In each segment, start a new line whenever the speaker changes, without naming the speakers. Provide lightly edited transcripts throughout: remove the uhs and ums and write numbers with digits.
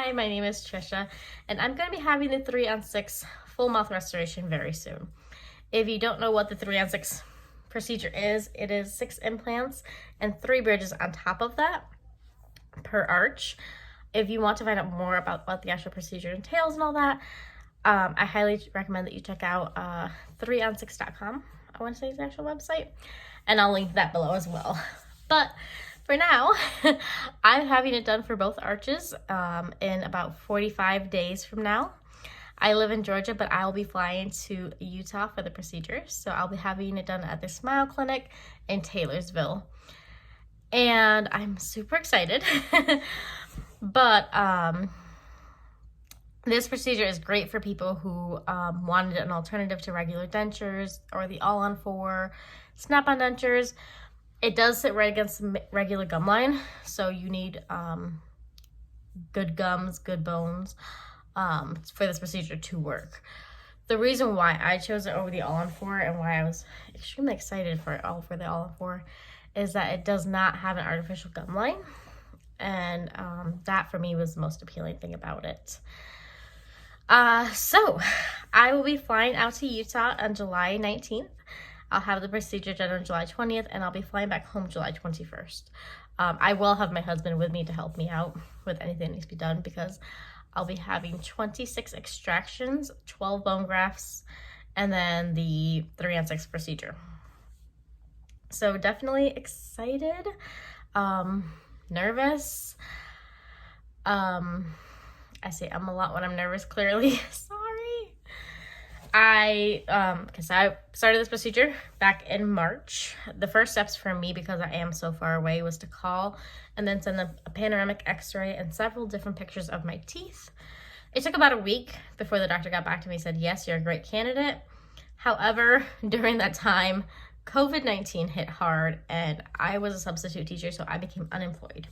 Hi, my name is Trisha, and I'm going to be having the 3-on-6 full mouth restoration very soon. If you don't know what the 3-on-6 procedure is, it is 6 implants and 3 bridges on top of that per arch. If you want to find out more about what the actual procedure entails and all that, I highly recommend that you check out 3on6.com. I want to say is the actual website, and I'll link that below as well. But for now, I'm having it done for both arches in about 45 days from now. I live in Georgia, but I'll be flying to Utah for the procedure. So I'll be having it done at the Smile Clinic in Taylorsville. And I'm super excited. But this procedure is great for people who wanted an alternative to regular dentures or the all-on-4 snap-on dentures. It does sit right against the regular gum line, so you need good gums, good bones for this procedure to work. The reason why I chose it over the all-on-4 and why I was extremely excited for the all-on-4 is that it does not have an artificial gum line, and that for me was the most appealing thing about it. So I will be flying out to Utah on July 19th. I'll have the procedure done on July 20th, and I'll be flying back home July 21st. I will have my husband with me to help me out with anything that needs to be done because I'll be having 26 extractions, 12 bone grafts, and then the 3-on-6 procedure. So definitely excited, nervous. I say a lot when I'm nervous, clearly. Sorry. Because I started this procedure back in March. The first steps for me, because I am so far away, was to call and then send them a panoramic x-ray and several different pictures of my teeth. It took about a week before the doctor got back to me and said, yes, you're a great candidate. However, during that time, COVID-19 hit hard and I was a substitute teacher, so I became unemployed.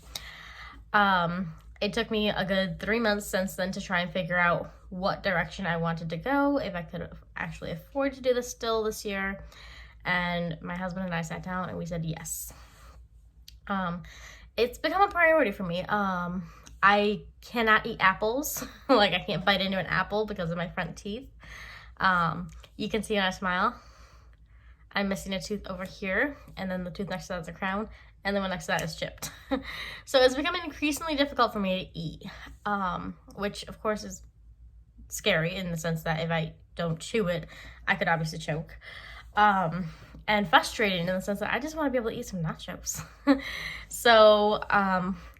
It took me a good 3 months since then to try and figure out what direction I wanted to go, if I could actually afford to do this still this year. And my husband and I sat down and we said yes. It's become a priority for me. I cannot eat apples. Like, I can't bite into an apple because of my front teeth. You can see when I smile, I'm missing a tooth over here, and then the tooth next to that is a crown, and the one next to that is chipped. So it's becoming increasingly difficult for me to eat, which of course is scary in the sense that if I don't chew it, I could obviously choke. And frustrating in the sense that I just want to be able to eat some nachos. So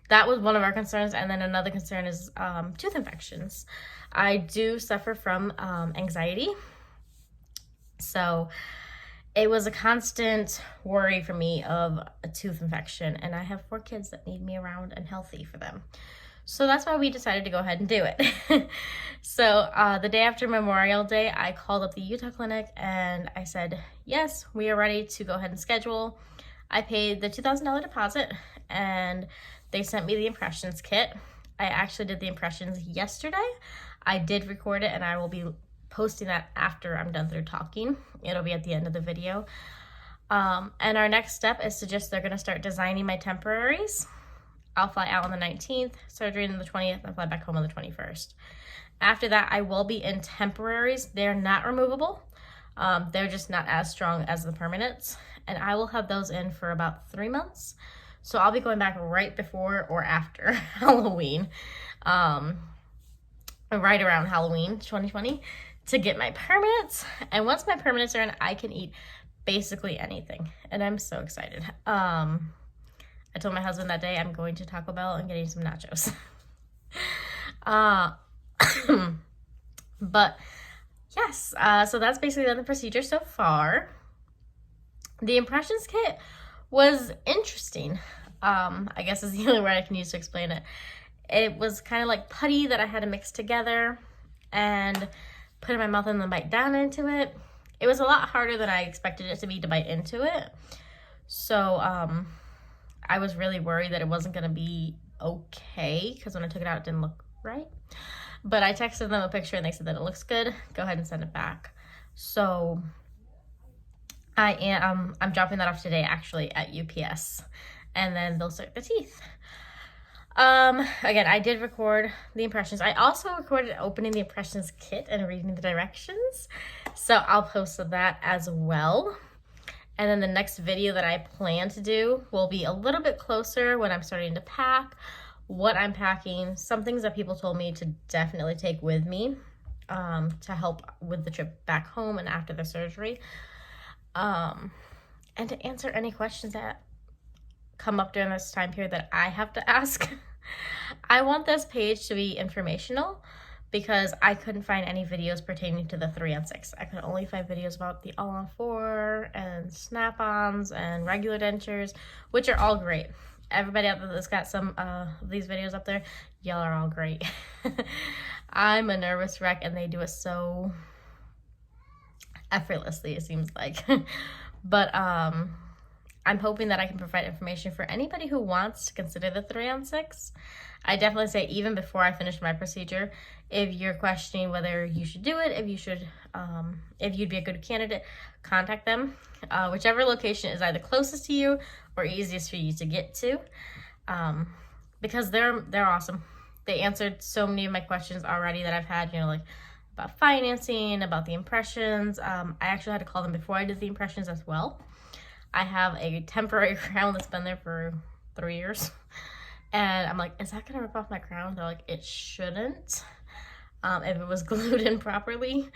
that was one of our concerns. And then another concern is tooth infections. I do suffer from anxiety. So it was a constant worry for me of a tooth infection, and I have 4 kids that need me around and healthy for them. So that's why we decided to go ahead and do it. So the day after Memorial Day, I called up the Utah clinic and I said, yes, we are ready to go ahead and schedule. I paid the $2,000 deposit and they sent me the impressions kit. I actually did the impressions yesterday. I did record it and I will be posting that after I'm done through talking. It'll be at the end of the video. And our next step is they're gonna start designing my temporaries. I'll fly out on the 19th, surgery on the 20th, and fly back home on the 21st. After that, I will be in temporaries. They're not removable. They're just not as strong as the permanents. And I will have those in for about 3 months. So I'll be going back right before or after Halloween. Right around Halloween 2020 to get my permanents. And once my permanents are in, I can eat basically anything. And I'm so excited. I told my husband that day I'm going to Taco Bell and getting some nachos. But yes, so that's basically the procedure so far. The impressions kit was interesting. I guess is the only word I can use to explain it. It was kind of like putty that I had to mix together and put in my mouth and then bite down into it. It was a lot harder than I expected it to be to bite into it. So I was really worried that it wasn't going to be okay because when I took it out, it didn't look right. But I texted them a picture and they said that it looks good. Go ahead and send it back. So I'm dropping that off today actually at UPS, and then they'll start the teeth. Again, I did record the impressions. I also recorded opening the impressions kit and reading the directions. So I'll post that as well. And then the next video that I plan to do will be a little bit closer when I'm starting to pack, what I'm packing, some things that people told me to definitely take with me to help with the trip back home and after the surgery. And to answer any questions that come up during this time period that I have to ask. I want this page to be informational because I couldn't find any videos pertaining to the 3-on-6. I could only find videos about the all-on-4 and snap-ons and regular dentures, which are all great. Everybody out there that's got some of these videos up there, y'all are all great. I'm a nervous wreck and they do it so effortlessly, it seems like. But I'm hoping that I can provide information for anybody who wants to consider the 3-on-6. I definitely say even before I finish my procedure, if you're questioning whether you should do it, if you'd be a good candidate, contact them. Whichever location is either closest to you or easiest for you to get to, because they're awesome. They answered so many of my questions already that I've had, like about financing, about the impressions. I actually had to call them before I did the impressions as well. I have a temporary crown that's been there for 3 years. And I'm like, is that going to rip off my crown? They're like, it shouldn't if it was glued in properly.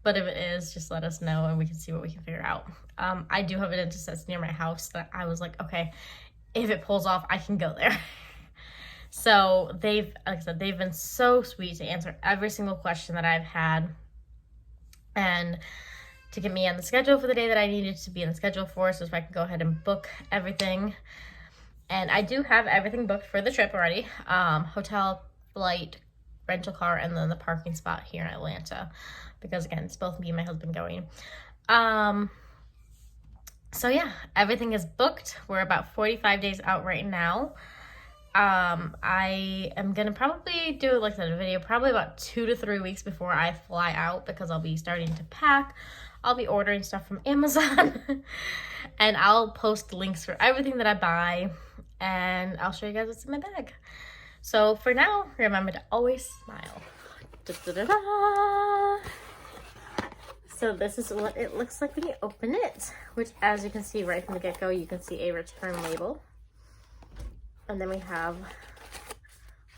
But if it is, just let us know and we can see what we can figure out. I do have a dentist that's near my house that I was like, okay, if it pulls off, I can go there. So like I said, they've been so sweet to answer every single question that I've had. And to get me on the schedule for the day that I needed to be on the schedule for, so I can go ahead and book everything. And I do have everything booked for the trip already. Hotel, flight, rental car, and then the parking spot here in Atlanta. Because again, it's both me and my husband going. So yeah, everything is booked. We're about 45 days out right now. I am going to probably do, like I said, a video probably about 2 to 3 weeks before I fly out because I'll be starting to pack. I'll be ordering stuff from Amazon and I'll post links for everything that I buy and I'll show you guys what's in my bag. So for now, remember to always smile. Da, da, da, da. So this is what it looks like when you open it, which as you can see right from the get-go, you can see a return label. And then we have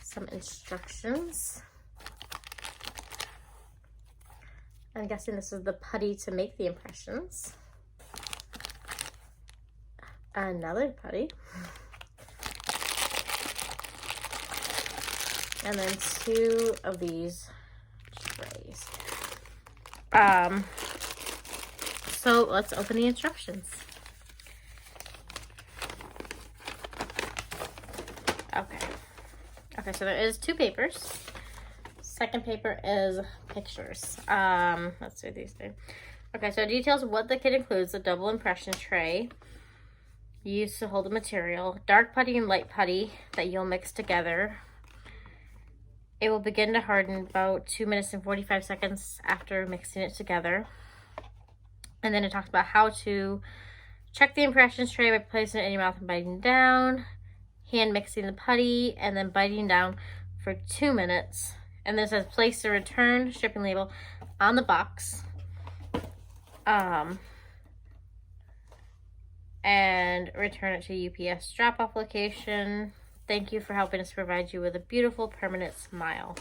some instructions. I'm guessing this is the putty to make the impressions. Another putty. And then 2 of these trays. So let's open the instructions. Okay, so there is 2 papers. Second paper is pictures. Let's do these 3. Okay, so it details what the kit includes: a double impression tray used to hold the material, dark putty and light putty that you'll mix together. It will begin to harden about 2 minutes and 45 seconds after mixing it together. And then it talks about how to check the impressions tray by placing it in your mouth and biting down, hand mixing the putty, and then biting down for 2 minutes. And this says place the return shipping label on the box. And return it to UPS drop-off location. Thank you for helping us provide you with a beautiful permanent smile.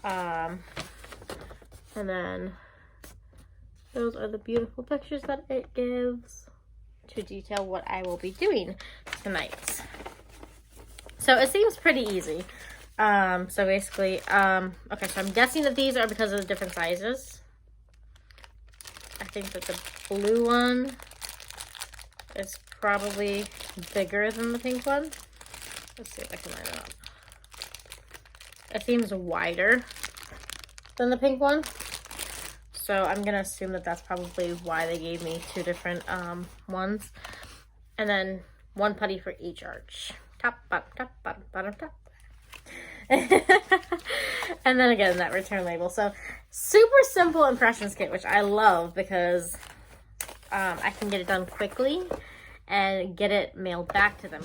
And then those are the beautiful pictures that it gives to detail what I will be doing tonight. So it seems pretty easy. So basically, okay, so I'm guessing that these are because of the different sizes. I think that the blue one is probably bigger than the pink one. Let's see if I can line it up. It seems wider than the pink one. So I'm going to assume that that's probably why they gave me 2 different ones. And then 1 putty for each arch. Top, bottom, top, bottom, bottom, top. And then again, that return label. So super simple impressions kit, which I love because I can get it done quickly and get it mailed back to them.